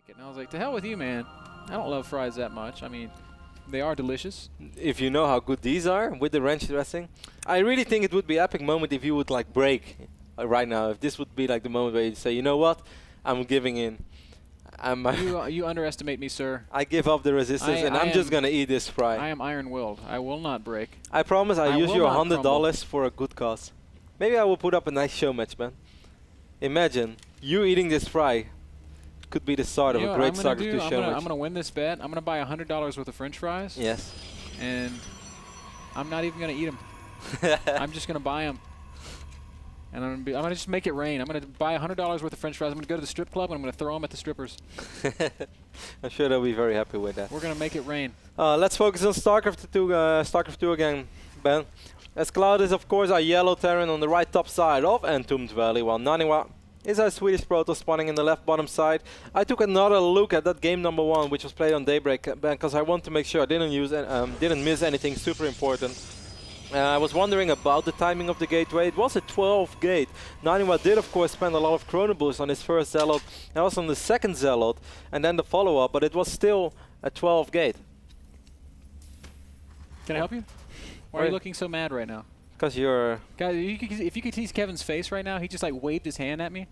And I was like, to hell with you, man. I don't love fries that much. I mean, they are delicious. If you know how good these are with the ranch dressing, I really think it would be an epic moment if you would like break right now. If this would be like the moment where you say, you know what, I'm giving in. You underestimate me, sir. I give up the resistance and I'm just gonna eat this fry. I am iron-willed. I will not break. I promise I use will your not $100 for a good cause. Maybe I will put up a nice show match, man. Imagine you eating this fry. Could be the start of a great Starcraft 2 show match. I'm gonna win this bet. I'm gonna buy $100 worth of French fries. Yes. And I'm not even gonna eat them. I'm just gonna buy them. And I'm gonna just make it rain. I'm gonna buy $100 worth of French fries. I'm gonna go to the strip club and I'm gonna throw them at the strippers. I'm sure they'll be very happy with that. We're gonna make it rain. Let's focus on Starcraft 2 again, Ben. As Cloud is of course our yellow Terran on the right top side of Entombed Valley, while Naniwa is our Swedish Protoss spawning in the left bottom side. I took another look at that game number 1, which was played on Daybreak, because I want to make sure I didn't miss anything super important. I was wondering about the timing of the gateway. It was a 12 gate. Naniwa did of course spend a lot of chrono boost on his first Zealot, and also on the second Zealot, and then the follow-up, but it was still a 12 gate. Can I help you? Why are you looking so mad right now? Because you're... Guys, if you could see Kevin's face right now, he just like waved his hand at me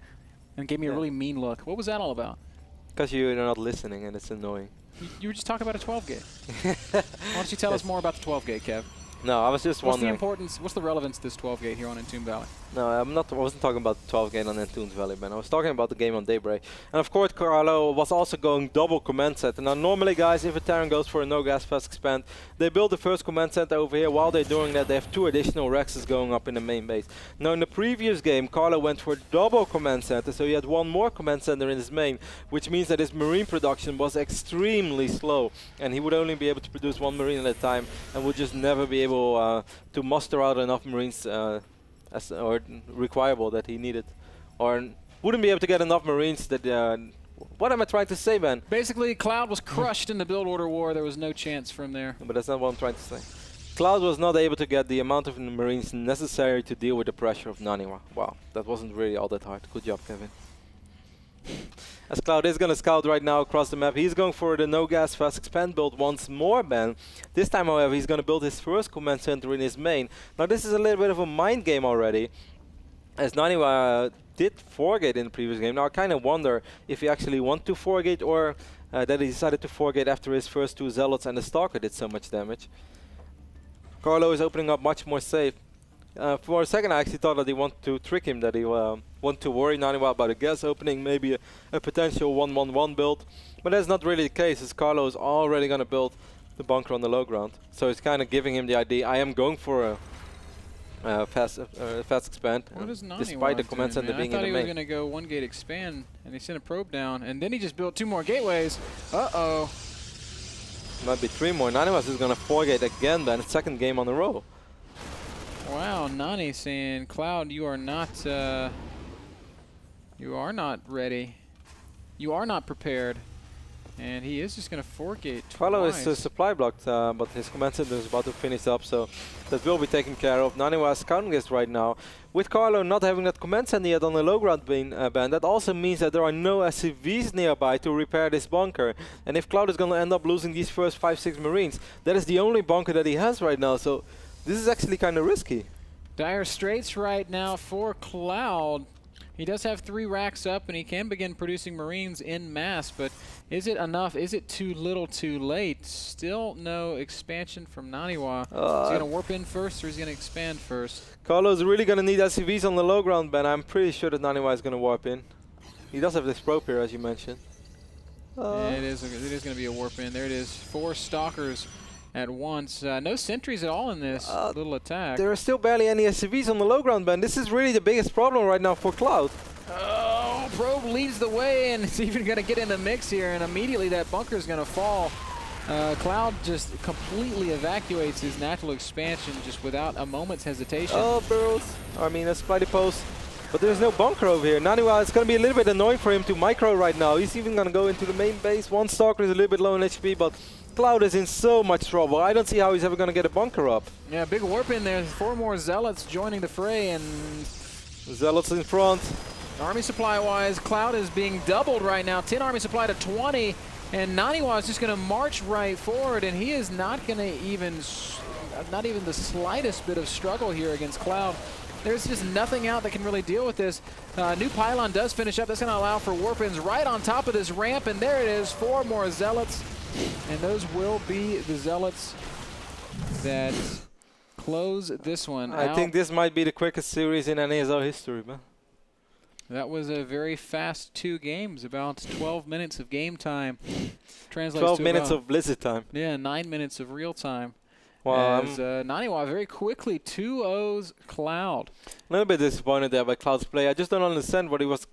and gave me a really mean look. What was that all about? Because you're not listening and it's annoying. You were just talking about a 12 gate. Why don't you tell us more about the 12 gate, Kev? No, I was just wondering. What's the relevance of this 12 gate here on Entombed Valley? No, I wasn't talking about the 12 gate on Entombed Valley, man. I was talking about the game on Daybreak. And of course, Carlo was also going double command center. Now, normally, guys, if a Terran goes for a no-gas fast expand, they build the first command center over here. While they're doing that, they have 2 additional Rexes going up in the main base. Now, in the previous game, Carlo went for double command center, so he had 1 more command center in his main, which means that his Marine production was extremely slow, and he would only be able to produce 1 Marine at a time, and would just never be able to muster out enough Marines or requireable that he needed, or wouldn't be able to get enough Marines that... what am I trying to say, man? Basically, Cloud was crushed in the build order war. There was no chance from there. But that's not what I'm trying to say. Cloud was not able to get the amount of Marines necessary to deal with the pressure of Naniwa. Wow, that wasn't really all that hard. Good job, Kevin. As Cloud is going to scout right now across the map, he's going for the no-gas fast expand build once more, Ben. This time, however, he's going to build his first command center in his main. Now, this is a little bit of a mind game already, as Naniwa did 4-gate in the previous game. Now, I kind of wonder if he actually wanted to 4-gate or that he decided to 4-gate after his first 2 Zealots and the Stalker did so much damage. Carlo is opening up much more safe. For a second, I actually thought that he wanted to trick him, that he wanted to worry Naniwa about a gas opening, maybe a potential 1-1-1 build. But that's not really the case, as Carlo is already going to build the bunker on the low ground. So it's kind of giving him the idea, I am going for a fast expand, despite the command center being in the main. I thought he was going to go 1-gate expand, and he sent a probe down, and then he just built 2 more gateways. Uh-oh. Might be 3 more. Naniwa is going to 4-gate again, then, 2nd game on the row. Wow, Nani saying, Cloud, you are not ready. You are not prepared. And he is just going to 4-gate twice. Carlo is supply blocked, but his command center is about to finish up, so that will be taken care of. Naniwa is scouting this right now. With Carlo not having that command center yet on the low ground band, that also means that there are no SCVs nearby to repair this bunker. And if Cloud is going to end up losing these first 5-6 Marines, that is the only bunker that he has right now. So this is actually kind of risky. Dire straits right now for Cloud. He does have 3 racks up, and he can begin producing Marines en masse, but is it enough? Is it too little too late? Still no expansion from Naniwa. Is he going to warp in first, or is he going to expand first? Carlo's really going to need SCVs on the low ground, Ben. I'm pretty sure that Naniwa is going to warp in. He does have this probe here, as you mentioned. Yeah, it is going to be a warp in. There it is. 4 Stalkers at once. No sentries at all in this little attack. There are still barely any SCVs on the low ground, Ben. This is really the biggest problem right now for Cloud. Oh, probe leads the way, and it's even going to get in the mix here, and immediately that bunker is going to fall. Cloud just completely evacuates his natural expansion just without a moment's hesitation. Oh, barrels. I mean, a spidey post. But there's no bunker over here. Naniwa, it's going to be a little bit annoying for him to micro right now. He's even going to go into the main base. 1 Stalker is a little bit low in HP, but Cloud is in so much trouble. I don't see how he's ever going to get a bunker up. Yeah, big warp in there. 4 more Zealots joining the fray, and Zealots in front. Army supply-wise, Cloud is being doubled right now. 10 army supply to 20, and Naniwa is just going to march right forward, and he is not going to even, not even the slightest bit of struggle here against Cloud. There's just nothing out that can really deal with this. New pylon does finish up. That's going to allow for warp-ins right on top of this ramp, and there it is, 4 more Zealots. And those will be the Zealots that close this one out. I think this might be the quickest series in NASL history, man. That was a very fast 2 games, about 12 minutes of game time. Translates 12 to minutes about, of Blizzard time. Yeah, 9 minutes of real time. Well, as Naniwa very quickly 2-0s Cloud. A little bit disappointed there by Cloud's play. I just don't understand what he was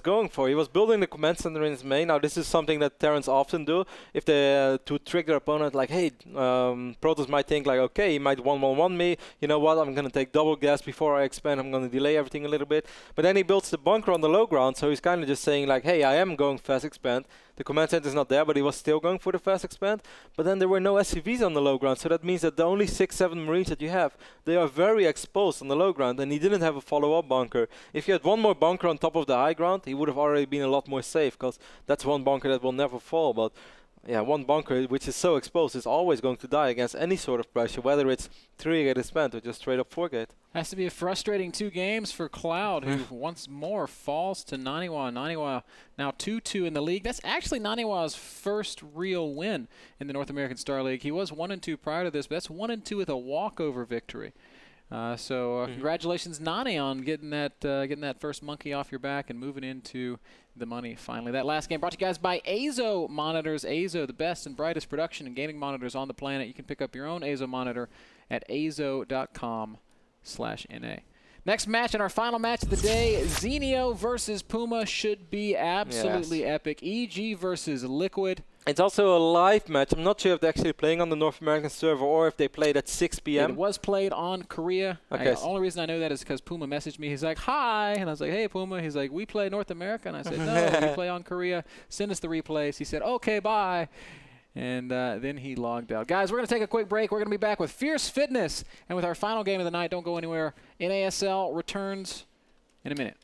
going for. He was building the command center in his main. Now this is something that Terrans often do. If they to trick their opponent, like, hey, Protoss might think like, okay, he might 1-1-1 me. You know what? I'm gonna take double gas before I expand. I'm gonna delay everything a little bit. But then he builds the bunker on the low ground, so he's kind of just saying like, hey, I am going fast expand. The command center is not there, but he was still going for the fast expand. But then there were no SCVs on the low ground, so that means that the only 6-7 Marines that you have, they are very exposed on the low ground, and he didn't have a follow-up bunker. If you had one more bunker on top of the high ground, he would have already been a lot more safe, because that's one bunker that will never fall. But yeah, one bunker which is so exposed is always going to die against any sort of pressure, whether it's 3-gate expand or just straight up 4-gate. Has to be a frustrating 2 games for Cloud, who once more falls to Naniwa. Naniwa now 2-2 in the league. That's actually Naniwa's first real win in the North American Star League. He was 1-2 prior to this, but that's 1-2 with a walkover victory. Congratulations, Nani, on getting that first monkey off your back and moving into the money finally. That last game brought to you guys by Azo Monitors. Azo, the best and brightest production and gaming monitors on the planet. You can pick up your own Azo monitor at azo.com/NA. Next match and our final match of the day, Xenio versus Puma, should be absolutely epic. EG versus Liquid. It's also a live match. I'm not sure if they're actually playing on the North American server or if they played at 6 p.m. It was played on Korea. Okay. The only reason I know that is because Puma messaged me. He's like, hi. And I was like, hey, Puma. He's like, we play North America. And I said, no, we play on Korea. Send us the replays. He said, okay, bye. And then he logged out. Guys, we're going to take a quick break. We're going to be back with Fierce Fitness. And with our final game of the night, don't go anywhere. NASL returns in a minute.